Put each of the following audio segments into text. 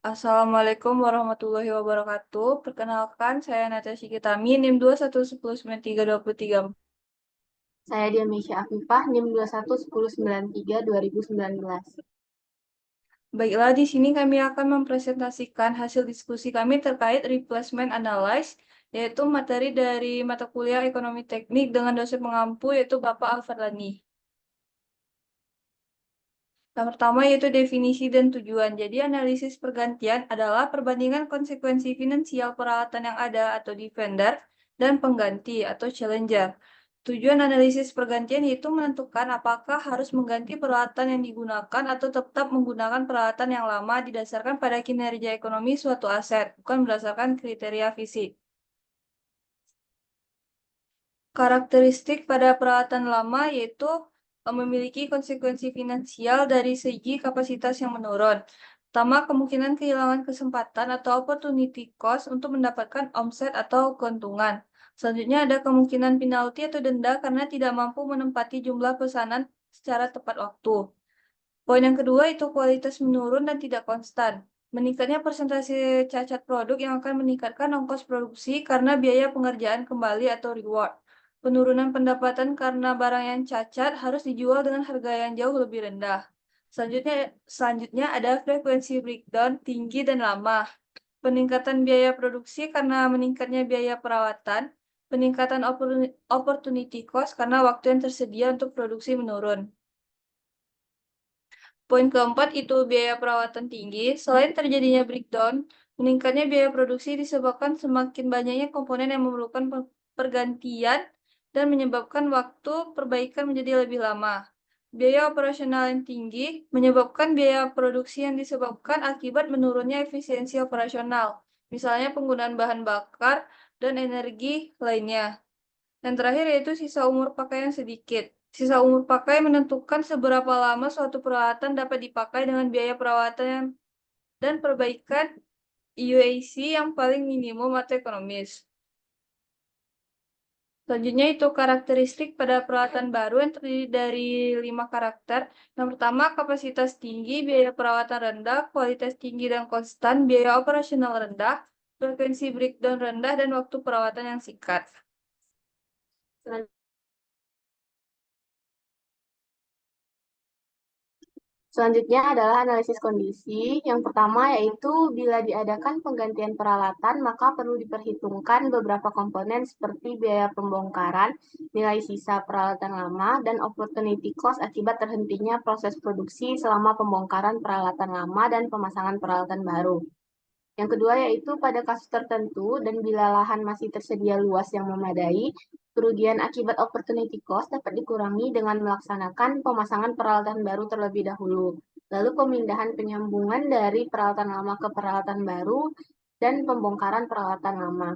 Assalamualaikum warahmatullahi wabarakatuh. Perkenalkan, saya Natasha Kitami, NIM 211919323. Saya Diamisya Afifah, NIM 211093 2019. Baiklah, di sini kami akan mempresentasikan hasil diskusi kami terkait replacement analysis, yaitu materi dari mata kuliah Ekonomi Teknik dengan dosen pengampu, yaitu Bapak Alfardani. Yang pertama yaitu definisi dan tujuan. Jadi analisis pergantian adalah perbandingan konsekuensi finansial peralatan yang ada atau di vendor dan pengganti atau challenger. Tujuan analisis pergantian yaitu menentukan apakah harus mengganti peralatan yang digunakan atau tetap menggunakan peralatan yang lama didasarkan pada kinerja ekonomi suatu aset, bukan berdasarkan kriteria fisik. Karakteristik pada peralatan lama yaitu memiliki konsekuensi finansial dari segi kapasitas yang menurun. Pertama, kemungkinan kehilangan kesempatan atau opportunity cost untuk mendapatkan omset atau keuntungan. Selanjutnya ada kemungkinan penalti atau denda karena tidak mampu menempati jumlah pesanan secara tepat waktu. Poin yang kedua itu kualitas menurun dan tidak konstan. Meningkatnya persentase cacat produk yang akan meningkatkan ongkos produksi karena biaya pengerjaan kembali atau reward. Penurunan pendapatan karena barang yang cacat harus dijual dengan harga yang jauh lebih rendah. Selanjutnya ada frekuensi breakdown tinggi dan lama. Peningkatan biaya produksi karena meningkatnya biaya perawatan. Peningkatan opportunity cost karena waktu yang tersedia untuk produksi menurun. Poin keempat itu biaya perawatan tinggi. Selain terjadinya breakdown, meningkatnya biaya produksi disebabkan semakin banyaknya komponen yang memerlukan pergantian dan menyebabkan waktu perbaikan menjadi lebih lama. Biaya operasional yang tinggi menyebabkan biaya produksi yang disebabkan akibat menurunnya efisiensi operasional, misalnya penggunaan bahan bakar dan energi lainnya. Dan terakhir yaitu sisa umur pakai yang sedikit. Sisa umur pakai menentukan seberapa lama suatu peralatan dapat dipakai dengan biaya perawatan dan perbaikan UAC yang paling minimum atau ekonomis. Selanjutnya itu karakteristik pada peralatan baru yang terdiri dari 5 karakter. Yang pertama, kapasitas tinggi, biaya perawatan rendah, kualitas tinggi dan konstan, biaya operasional rendah, frekuensi breakdown rendah, dan waktu perawatan yang singkat. Selanjutnya adalah analisis kondisi. Yang pertama yaitu bila diadakan penggantian peralatan, maka perlu diperhitungkan beberapa komponen seperti biaya pembongkaran, nilai sisa peralatan lama, dan opportunity cost akibat terhentinya proses produksi selama pembongkaran peralatan lama dan pemasangan peralatan baru. Yang kedua yaitu pada kasus tertentu dan bila lahan masih tersedia luas yang memadai, kerugian akibat opportunity cost dapat dikurangi dengan melaksanakan pemasangan peralatan baru terlebih dahulu, lalu pemindahan penyambungan dari peralatan lama ke peralatan baru, dan pembongkaran peralatan lama.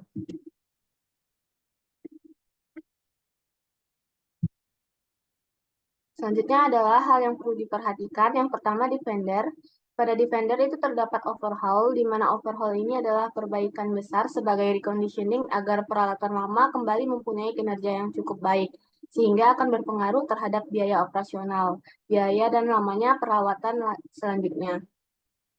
Selanjutnya adalah hal yang perlu diperhatikan. Yang pertama, defender. Pada defender itu terdapat overhaul, di mana overhaul ini adalah perbaikan besar sebagai reconditioning agar peralatan lama kembali mempunyai kinerja yang cukup baik, sehingga akan berpengaruh terhadap biaya operasional, biaya dan lamanya perawatan selanjutnya.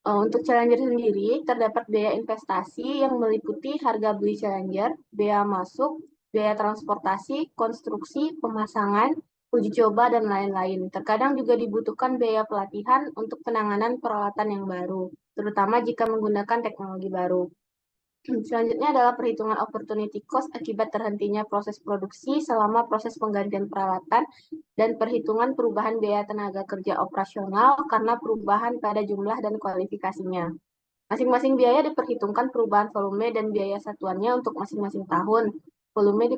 Untuk Challenger sendiri, terdapat biaya investasi yang meliputi harga beli Challenger, biaya masuk, biaya transportasi, konstruksi, pemasangan, uji coba, dan lain-lain. Terkadang juga dibutuhkan biaya pelatihan untuk penanganan peralatan yang baru, terutama jika menggunakan teknologi baru. Selanjutnya adalah perhitungan opportunity cost akibat terhentinya proses produksi selama proses penggantian peralatan dan perhitungan perubahan biaya tenaga kerja operasional karena perubahan pada jumlah dan kualifikasinya. Masing-masing biaya diperhitungkan perubahan volume dan biaya satuannya untuk masing-masing tahun. Volume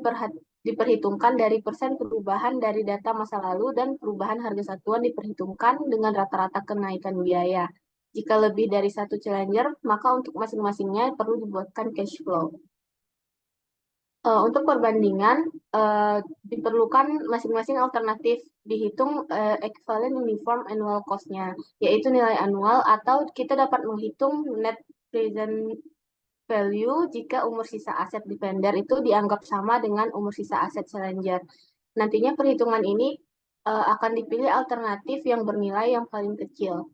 diperhitungkan dari persen perubahan dari data masa lalu dan perubahan harga satuan diperhitungkan dengan rata-rata kenaikan biaya. Jika lebih dari satu challenger, maka untuk masing-masingnya perlu dibuatkan cash flow. Untuk perbandingan, diperlukan masing-masing alternatif dihitung equivalent uniform annual cost-nya, yaitu nilai anual, atau kita dapat menghitung net present value jika umur sisa aset di vendor itu dianggap sama dengan umur sisa aset challenger. Nantinya perhitungan ini akan dipilih alternatif yang bernilai yang paling kecil.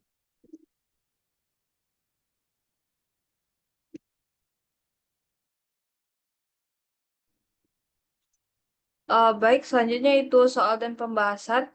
Baik, selanjutnya itu soal dan pembahasan.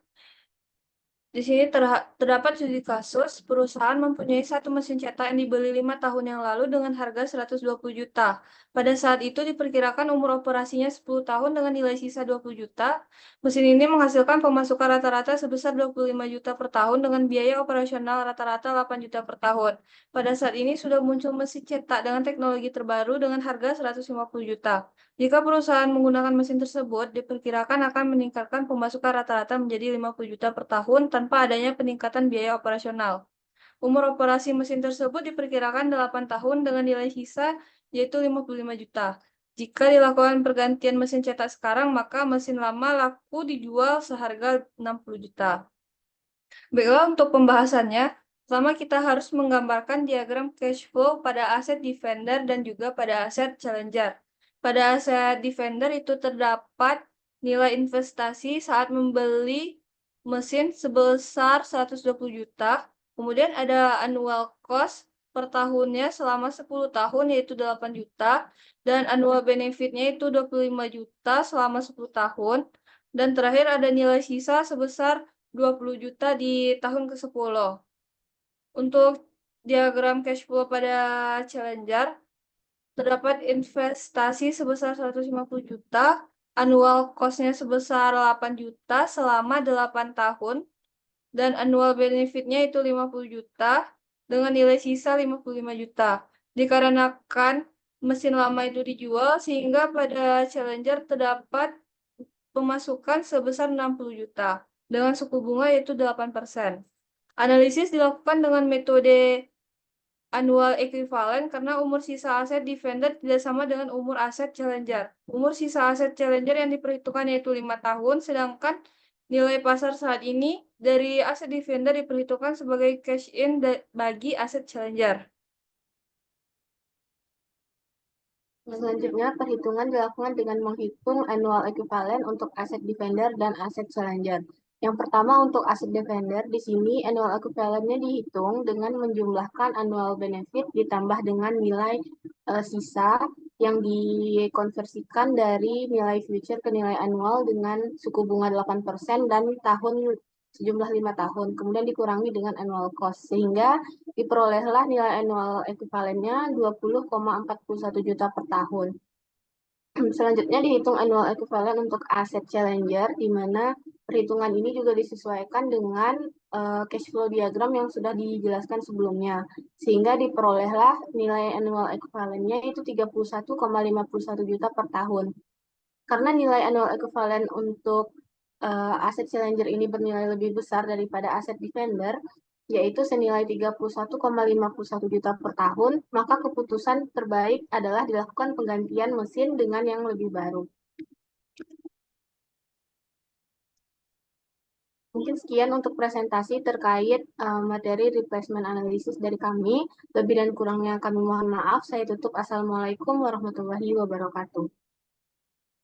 Di sini terdapat studi kasus perusahaan mempunyai satu mesin cetak yang dibeli 5 tahun yang lalu dengan harga 120 juta. Pada saat itu diperkirakan umur operasinya 10 tahun dengan nilai sisa 20 juta. Mesin ini menghasilkan pemasukan rata-rata sebesar 25 juta per tahun dengan biaya operasional rata-rata 8 juta per tahun. Pada saat ini sudah muncul mesin cetak dengan teknologi terbaru dengan harga 150 juta. Jika perusahaan menggunakan mesin tersebut, diperkirakan akan meningkatkan pemasukan rata-rata menjadi 50 juta per tahun tanpa adanya peningkatan biaya operasional. Umur operasi mesin tersebut diperkirakan 8 tahun dengan nilai sisa yaitu 55 juta. Jika dilakukan pergantian mesin cetak sekarang, maka mesin lama laku dijual seharga 60 juta. Baiklah, untuk pembahasannya, pertama kita harus menggambarkan diagram cash flow pada aset Defender dan juga pada aset Challenger. Pada aset Defender itu terdapat nilai investasi saat membeli mesin sebesar 120 juta. Kemudian ada annual cost per tahunnya selama 10 tahun yaitu 8 juta. Dan annual benefitnya itu 25 juta selama 10 tahun. Dan terakhir ada nilai sisa sebesar 20 juta di tahun ke-10. Untuk diagram cash flow pada Challenger, terdapat investasi sebesar 150 juta, annual cost-nya sebesar 8 juta selama 8 tahun, dan annual benefit-nya itu 50 juta, dengan nilai sisa 55 juta. Dikarenakan mesin lama itu dijual, sehingga pada Challenger terdapat pemasukan sebesar 60 juta, dengan suku bunga yaitu 8%. Analisis dilakukan dengan metode annual equivalent karena umur sisa aset Defender tidak sama dengan umur aset Challenger. Umur sisa aset Challenger yang diperhitungkan yaitu 5 tahun, sedangkan nilai pasar saat ini dari aset Defender diperhitungkan sebagai cash in bagi aset Challenger. Selanjutnya, perhitungan dilakukan dengan menghitung annual equivalent untuk aset Defender dan aset Challenger. Yang pertama untuk aset Defender, di sini annual equivalent-nya dihitung dengan menjumlahkan annual benefit ditambah dengan nilai sisa yang dikonversikan dari nilai future ke nilai annual dengan suku bunga 8% dan tahun sejumlah 5 tahun. Kemudian dikurangi dengan annual cost, sehingga diperolehlah nilai annual ekuivalennya 20,41 juta per tahun. Selanjutnya dihitung annual equivalent untuk aset Challenger, di mana perhitungan ini juga disesuaikan dengan cash flow diagram yang sudah dijelaskan sebelumnya, sehingga diperolehlah nilai annual equivalent-nya itu 31,51 juta per tahun. Karena nilai annual equivalent untuk aset Challenger ini bernilai lebih besar daripada aset Defender, yaitu senilai 31,51 juta per tahun, maka keputusan terbaik adalah dilakukan penggantian mesin dengan yang lebih baru. Mungkin sekian untuk presentasi terkait materi replacement analysis dari kami. Lebih dan kurangnya kami mohon maaf. Saya tutup. Assalamualaikum warahmatullahi wabarakatuh.